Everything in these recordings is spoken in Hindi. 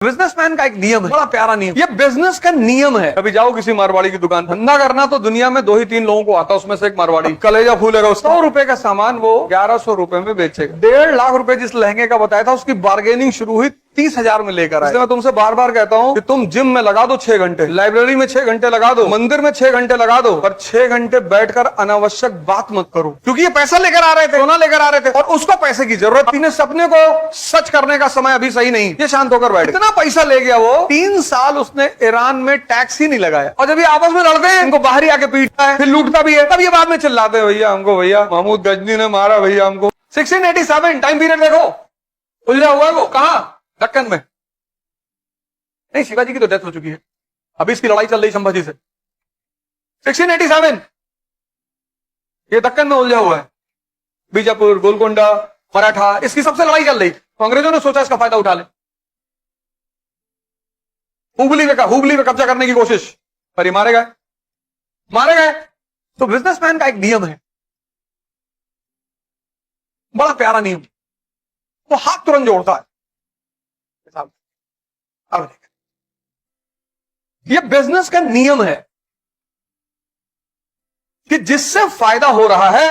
बिजनेसमैन का एक नियम है, बड़ा प्यारा नियम। ये बिजनेस का नियम है। कभी जाओ किसी मारवाड़ी की दुकान, धंधा करना तो दुनिया में 2 ही 3 लोगों को आता है, उसमें से एक मारवाड़ी। कलेजा फूलेगा। 100 रुपए का सामान वो 1100 रुपए में बेचेगा। 1.5 लाख रुपए जिस लहंगे का बताया था, उसकी बार्गेनिंग शुरू हुई 30,000 में लेकर आए। मैं तुमसे बार बार कहता हूं कि तुम जिम में लगा दो 6 घंटे, लाइब्रेरी में 6 घंटे लगा दो, मंदिर में 6 घंटे लगा दो, पर 6 घंटे बैठकर अनावश्यक बात मत करो। क्योंकि ये पैसा लेकर आ रहे थे, सोना लेकर आ रहे थे, और उसको पैसे की जरूरत थी। सपने को सच करने का समय अभी सही नहीं। ये शांत होकर बैठे। इतना पैसा ले गया वो, 3 साल उसने ईरान में टैक्स ही नहीं लगाया। और जब ये आपस में लड़ते हैं, इनको बाहर ही आके पीटता है, फिर लूटता भी है, तब ये बाद में चिल्लाते हैं, भैया हमको, भैया महमूद गजनी ने मारा, भैया हमको। 1687 टाइम पीरियड देखो, उलझा हुआ है वो। कहां? दक्कन में। नहीं, शिवाजी की तो डेथ हो चुकी है, अभी इसकी लड़ाई चल रही संभाजी से। 1687 ये दक्कन में उलझा हुआ है, बीजापुर, गोलकोंडा, मराठा, इसकी सबसे लड़ाई चल रही। तो अंग्रेजों ने सोचा इसका फायदा उठा ले, हुबली में कब्जा करने की कोशिश, पर ये मारे गए। तो बिजनेसमैन का एक नियम है, बड़ा प्यारा नियम। वो हाथ तुरंत जोड़ता है। अब ये बिजनेस का नियम है कि जिससे फायदा हो रहा है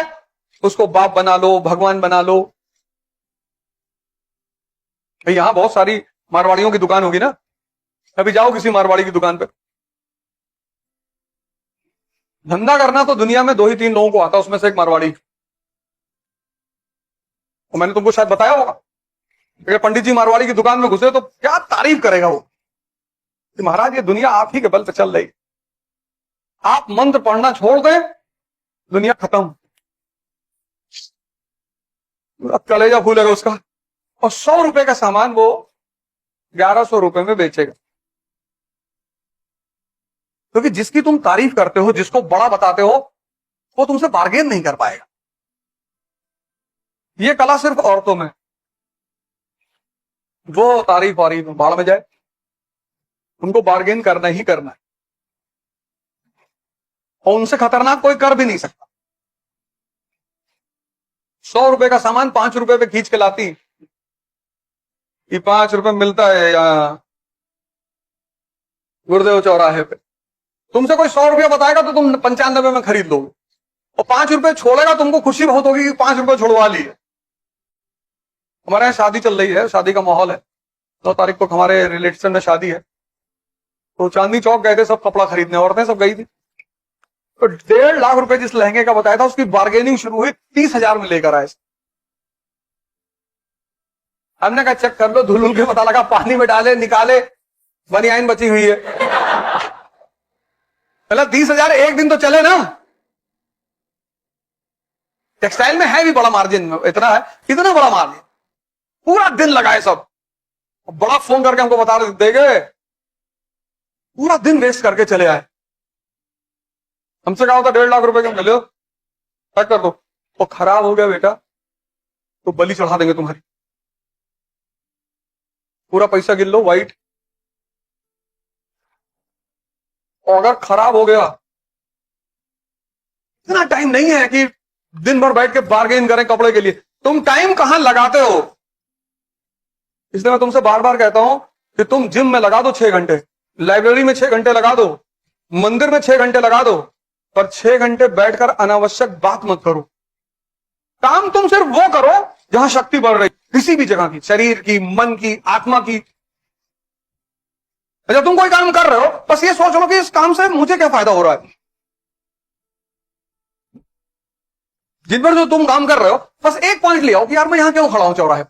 उसको बाप बना लो, भगवान बना लो। यहां बहुत सारी मारवाड़ियों की दुकान होगी ना, अभी जाओ किसी मारवाड़ी की दुकान पे। धंधा करना तो दुनिया में 2 ही 3 लोगों को आता है, उसमें से एक मारवाड़ी। और मैंने तुमको शायद बताया होगा, अगर पंडित जी मारवाड़ी की दुकान में घुसे तो क्या तारीफ करेगा वो कि महाराज ये दुनिया आप ही के बल पे चल रही। आप मंत्र पढ़ना छोड़ दें, दुनिया खत्म। कलेजा फूलेगा उसका। और 100 रुपए का सामान वो 1100 रुपए में बेचेगा। क्योंकि जिसकी तुम तारीफ करते हो, जिसको बड़ा बताते हो, वो तुमसे बार्गेन नहीं कर पाएगा। ये कला सिर्फ औरतों में। वो तारीफ बाढ़ में जाए, उनको बार्गेन करना ही करना है, और उनसे खतरनाक कोई कर भी नहीं सकता। 100 रुपए का सामान 5 रुपए पे खींच के लाती, ये 5 रुपए मिलता है यहां गुरुदेव चौराहे पे। तुमसे कोई 100 रुपया बताएगा तो तुम 95 में खरीद लोगे, और 5 रुपए छोड़ेगा, तुमको खुशी बहुत होगी कि 5 रुपए छोड़वा लिए। हमारे यहाँ शादी चल रही है, शादी का माहौल है, 2 तारीख को हमारे रिलेटिव में शादी है। तो चांदनी चौक गए थे सब कपड़ा खरीदने, औरतें सब गई थी। तो 1.5 लाख रुपए जिस लहंगे का बताया था, उसकी बार्गेनिंग शुरू हुई 30,000 में लेकर आए। हमने कहा चेक कर लो, धुल के पता लगा पानी में डाले निकाले बनियाइन बची हुई है। मतलब 30,000 एक दिन तो चले ना। टेक्सटाइल में है भी बड़ा मार्जिन, इतना है, इतना बड़ा मार्जिन, पूरा दिन लगाए सब। बड़ा फोन करके हमको बता रहे देंगे, पूरा दिन वेस्ट करके चले आए। हमसे कहा होता 1.5 लाख रुपए के मिले, पैक कर दो। वो खराब हो गया बेटा तो बलि चढ़ा देंगे तुम्हारी, पूरा पैसा गिन लो वाइट। और अगर खराब हो गया, इतना टाइम नहीं है कि दिन भर बैठ के बार्गेन करें कपड़े के लिए। तुम टाइम कहां लगाते हो? इसलिए मैं तुमसे बार बार कहता हूं कि तुम जिम में लगा दो 6 घंटे, लाइब्रेरी में 6 घंटे लगा दो, मंदिर में 6 घंटे लगा दो, पर 6 घंटे बैठकर अनावश्यक बात मत करो। काम तुम सिर्फ वो करो जहां शक्ति बढ़ रही, किसी भी जगह की, शरीर की, मन की, आत्मा की। जब तुम कोई काम कर रहे हो, बस ये सोच लो कि इस काम से मुझे क्या फायदा हो रहा है। जिन पर जो तुम काम कर रहे हो, बस एक पॉइंट ले आओ कि यार मैं यहां क्यों खड़ा हूं चौराहे,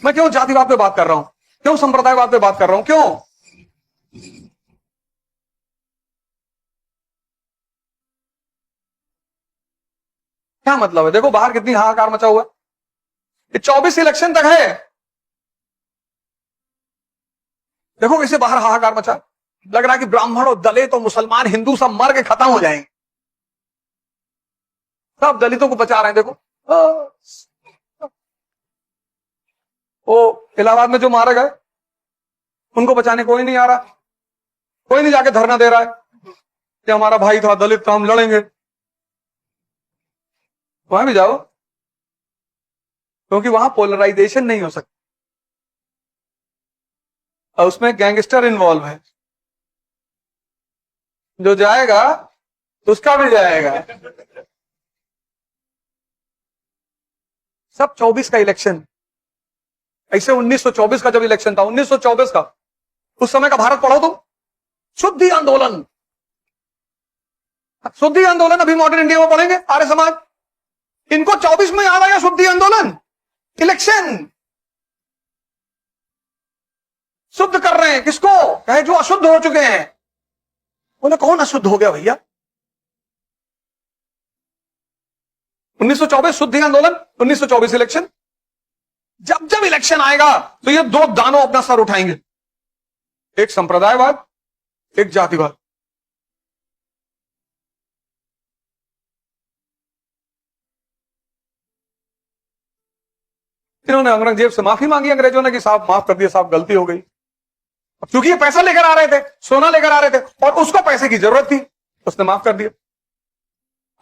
मैं क्यों जातिवाद पे बात कर रहा हूं, क्यों संप्रदायवाद पे बात कर रहा हूं, क्यों? क्या मतलब है? देखो बाहर कितनी हाहाकार मचा हुआ है। ये 24 इलेक्शन तक है, देखो कैसे बाहर हाहाकार मचा। लग रहा है कि ब्राह्मण और दलित और मुसलमान हिंदू सब मर के खत्म हो जाएंगे। सब दलितों को बचा रहे हैं। देखो वो इलाहाबाद में जो मारे गए, उनको बचाने कोई नहीं आ रहा, कोई नहीं जाके धरना दे रहा है कि हमारा भाई था दलित था, हम लड़ेंगे। वहां भी जाओ, क्योंकि वहां पोलराइजेशन नहीं हो सकती। और उसमें गैंगस्टर इन्वॉल्व है, जो जाएगा उसका भी जाएगा। सब 24 का इलेक्शन, ऐसे 1924 का जब इलेक्शन था, 1924 का, उस समय का भारत पढ़ो तुम, शुद्धि आंदोलन, शुद्धि आंदोलन अभी मॉडर्न इंडिया में पढ़ेंगे आर्य समाज। इनको 24 में याद आया शुद्धि आंदोलन, इलेक्शन शुद्ध कर रहे हैं किसको, कहे जो अशुद्ध हो चुके हैं। बोले कौन अशुद्ध हो गया भैया? 1924 शुद्धि आंदोलन, 1924 इलेक्शन। जब जब इलेक्शन आएगा तो ये दो दानव अपना सर उठाएंगे, एक संप्रदायवाद, एक जातिवाद। इन्होंने औरंगजेब से माफी मांगी अंग्रेजों ने कि साहब माफ कर दिया साहब, गलती हो गई। क्योंकि ये पैसा लेकर आ रहे थे, सोना लेकर आ रहे थे, और उसको पैसे की जरूरत थी, उसने माफ कर दिया।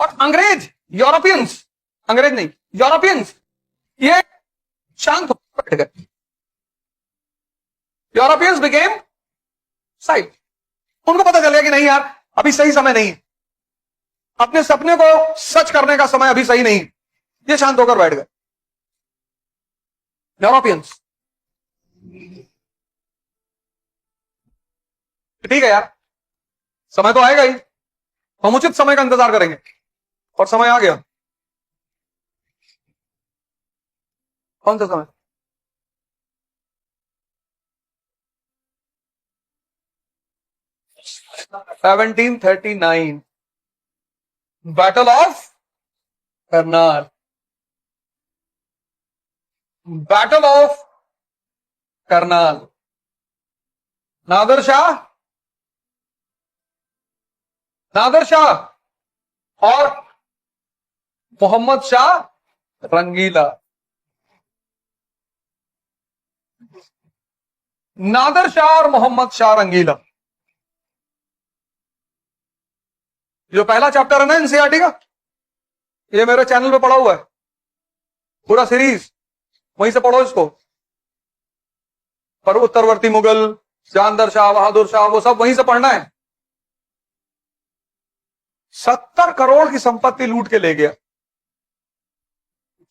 और अंग्रेज, यूरोपियंस, अंग्रेज नहीं यूरोपियंस, ये शांत होकर बैठ गए। Europeans became side. उनको पता चल गया कि नहीं यार, अभी सही समय नहीं है, अपने सपने को सच करने का समय अभी सही नहीं। ये शांत होकर बैठ गए यूरोपियंस। ठीक है यार, समय तो आएगा ही, हम उचित समय का इंतजार करेंगे, और समय आ गया। कौन सा समय? (1739) battle of Karnal, battle of Karnal. Nadir Shah, Nadir Shah और मोहम्मद शाह रंगीला। नादिर शाह और मोहम्मद शाह रंगीला। जो पहला चैप्टर है ना एनसीईआरटी का, ये मेरे चैनल पे पढ़ा हुआ है, पूरा सीरीज, वहीं से पढ़ो इसको। पर उत्तरवर्ती मुगल, जानदर शाह, बहादुर शाह, वो सब वहीं से पढ़ना है। 70 करोड़ की संपत्ति लूट के ले गया,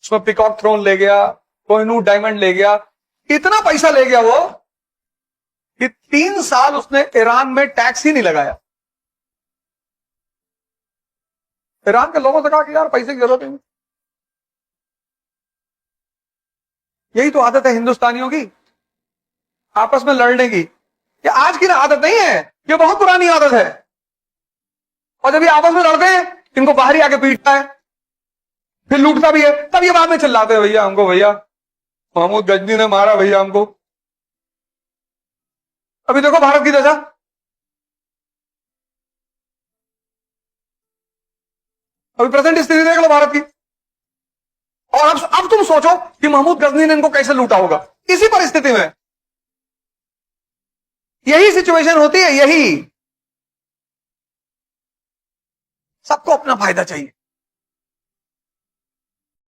उसमें पिकॉक थ्रोन ले गया, कोहिनूर डायमंड ले गया, इतना पैसा ले गया वो कि 3 साल उसने ईरान में टैक्स ही नहीं लगाया। ईरान के लोगों से कहा कि यार पैसे की जरूरत नहीं। यही तो आदत है हिंदुस्तानियों की, आपस में लड़ने की। ये आज की आदत नहीं है, ये बहुत पुरानी आदत है। और जब ये आपस में लड़ते हैं, इनको बाहर ही आके पीटता है, फिर लूटता भी है, तब ये बाद में चिल्लाते हैं भैया हमको, भैया महमूद गजनी ने मारा भैया हमको। अभी देखो भारत की दशा, अभी प्रेजेंट स्थिति देख लो भारत की। और अब तुम सोचो कि महमूद गजनी ने इनको कैसे लूटा होगा इसी परिस्थिति में। यही सिचुएशन होती है, यही। सबको अपना फायदा चाहिए।